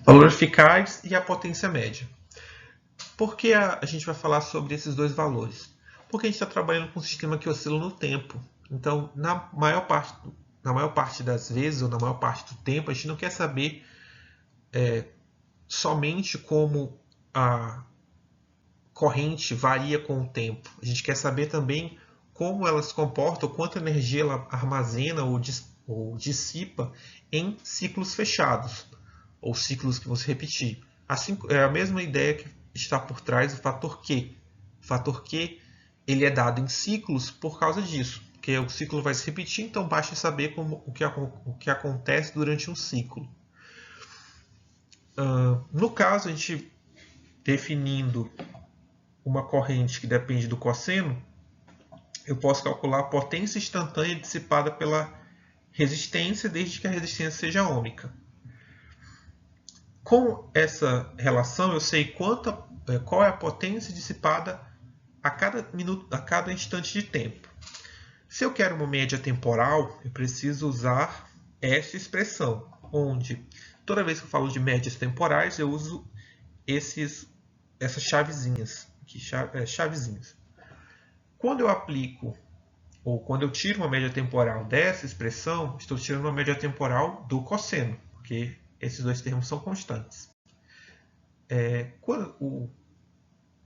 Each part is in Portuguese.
Valor eficaz e a potência média. Por que a gente vai falar sobre esses dois valores? Porque a gente está trabalhando com um sistema que oscila no tempo. Então, na maior parte das vezes, ou na maior parte do tempo, a gente não quer saber somente como a corrente varia com o tempo. A gente quer saber também como ela se comporta, ou quanta energia ela armazena ou dissipa em ciclos fechados, ou ciclos que vão se repetir. Assim, é a mesma ideia que está por trás do fator Q. O fator Q ele é dado em ciclos por causa disso, porque o ciclo vai se repetir, então basta saber o que acontece durante um ciclo. No caso, a gente definindo uma corrente que depende do cosseno, eu posso calcular a potência instantânea dissipada pela resistência, desde que a resistência seja ômica. Com essa relação, eu sei qual é a potência dissipada a cada instante de tempo. Se eu quero uma média temporal, eu preciso usar essa expressão, onde toda vez que eu falo de médias temporais, eu uso essas chavezinhas. Chavezinhas. Quando eu aplico, ou quando eu tiro uma média temporal dessa expressão, estou tirando uma média temporal do cosseno, porque esses dois termos são constantes.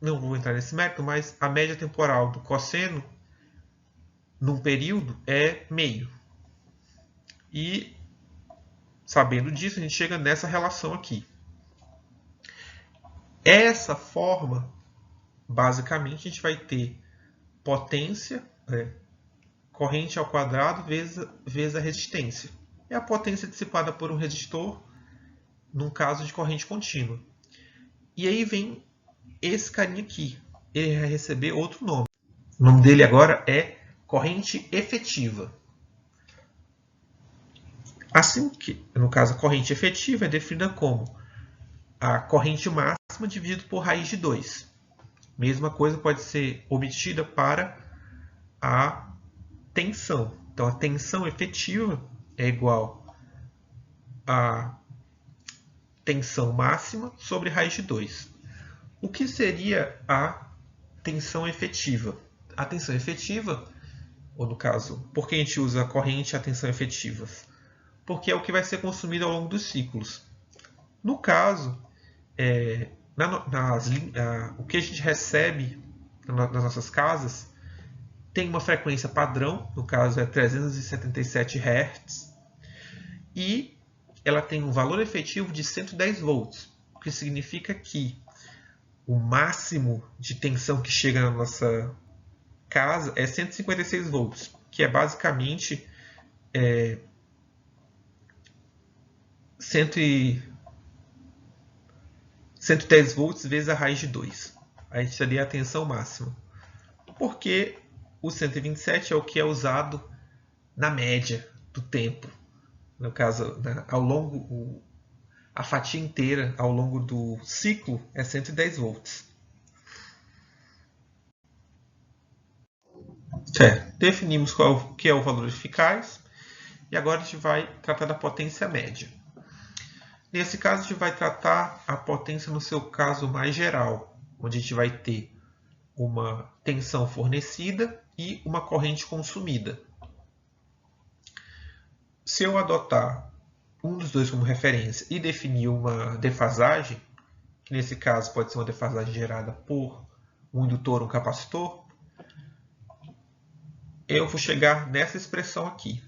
Não vou entrar nesse mérito, mas a média temporal do cosseno num período é meio. E, sabendo disso, a gente chega nessa relação aqui. Essa forma, basicamente, a gente vai ter potência, corrente ao quadrado vezes a resistência. É a potência dissipada por um resistor num caso de corrente contínua. E aí vem esse carinha aqui. Ele vai receber outro nome. O nome dele agora é corrente efetiva. Assim que, no caso, a corrente efetiva é definida como a corrente máxima dividido por raiz de 2. Mesma coisa pode ser obtida para a tensão. Então, a tensão efetiva é igual a tensão máxima sobre raiz de 2. O que seria a tensão efetiva? A tensão efetiva, ou no caso, por que a gente usa a corrente e a tensão efetivas? Porque é o que vai ser consumido ao longo dos ciclos. No caso, o que a gente recebe nas nossas casas tem uma frequência padrão, no caso é 377 Hz, e ela tem um valor efetivo de 110 volts, o que significa que o máximo de tensão que chega na nossa casa é 156 volts, que é basicamente 110 volts vezes a raiz de 2. Aí seria a tensão máxima. Porque o 127 é o que é usado na média do tempo. No caso, a fatia inteira ao longo do ciclo é 110 volts. Certo. Definimos qual que é o valor eficaz e agora a gente vai tratar da potência média. Nesse caso, a gente vai tratar a potência no seu caso mais geral, onde a gente vai ter uma tensão fornecida e uma corrente consumida. Se eu adotar um dos dois como referência e definir uma defasagem, que nesse caso pode ser uma defasagem gerada por um indutor ou um capacitor, eu vou chegar nessa expressão aqui.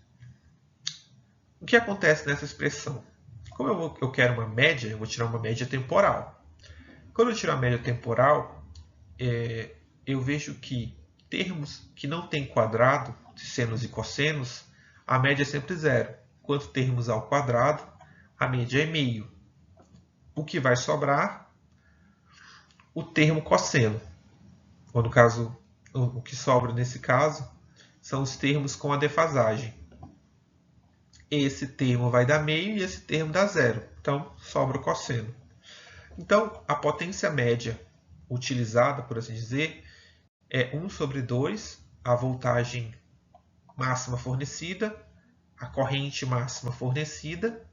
O que acontece nessa expressão? Como eu quero uma média, eu vou tirar uma média temporal. Quando eu tiro a média temporal, eu vejo que termos que não têm quadrado, senos e cossenos, a média é sempre zero. Enquanto termos ao quadrado, a média é meio. O que vai sobrar? O termo cosseno. Ou no caso, o que sobra nesse caso são os termos com a defasagem. Esse termo vai dar meio e esse termo dá zero. Então, sobra o cosseno. Então, a potência média utilizada, por assim dizer, é 1 sobre 2, a voltagem máxima fornecida, a corrente máxima fornecida,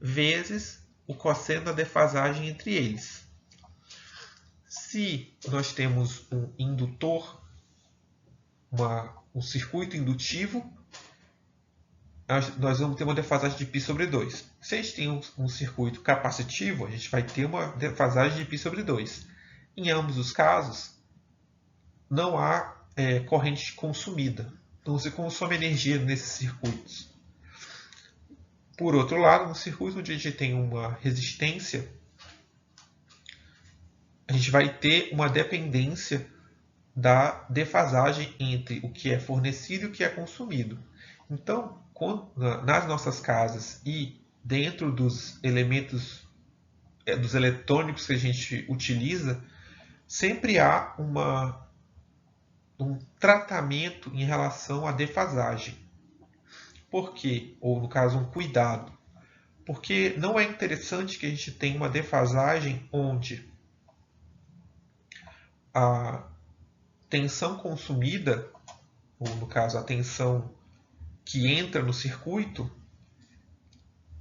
vezes o cosseno da defasagem entre eles. Se nós temos um indutor, um circuito indutivo, nós vamos ter uma defasagem de π sobre 2. Se a gente tem um circuito capacitivo, a gente vai ter uma defasagem de π sobre 2. Em ambos os casos, não há corrente consumida. Não se consome energia nesses circuitos. Por outro lado, no circuito onde a gente tem uma resistência, a gente vai ter uma dependência da defasagem entre o que é fornecido e o que é consumido. Então, nas nossas casas e dentro dos elementos, dos eletrônicos que a gente utiliza, sempre há um tratamento em relação à defasagem. Por quê? Ou, no caso, um cuidado. Porque não é interessante que a gente tenha uma defasagem onde a tensão consumida, ou, no caso, a tensão que entra no circuito,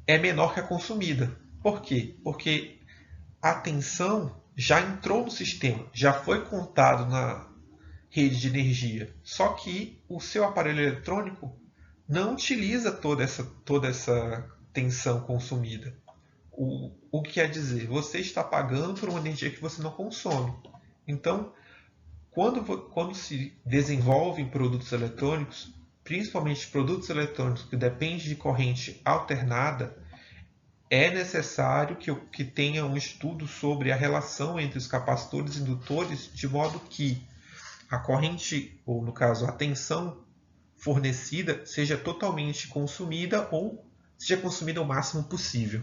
é menor que a consumida. Por quê? Porque a tensão já entrou no sistema, já foi contado na rede de energia. Só que o seu aparelho eletrônico não utiliza toda essa tensão consumida. O que quer dizer? Você está pagando por uma energia que você não consome. Então, quando se desenvolvem produtos eletrônicos, principalmente produtos eletrônicos que dependem de corrente alternada, é necessário que tenha um estudo sobre a relação entre os capacitores e indutores, de modo que a corrente, ou no caso a tensão fornecida, seja totalmente consumida ou seja consumida o máximo possível.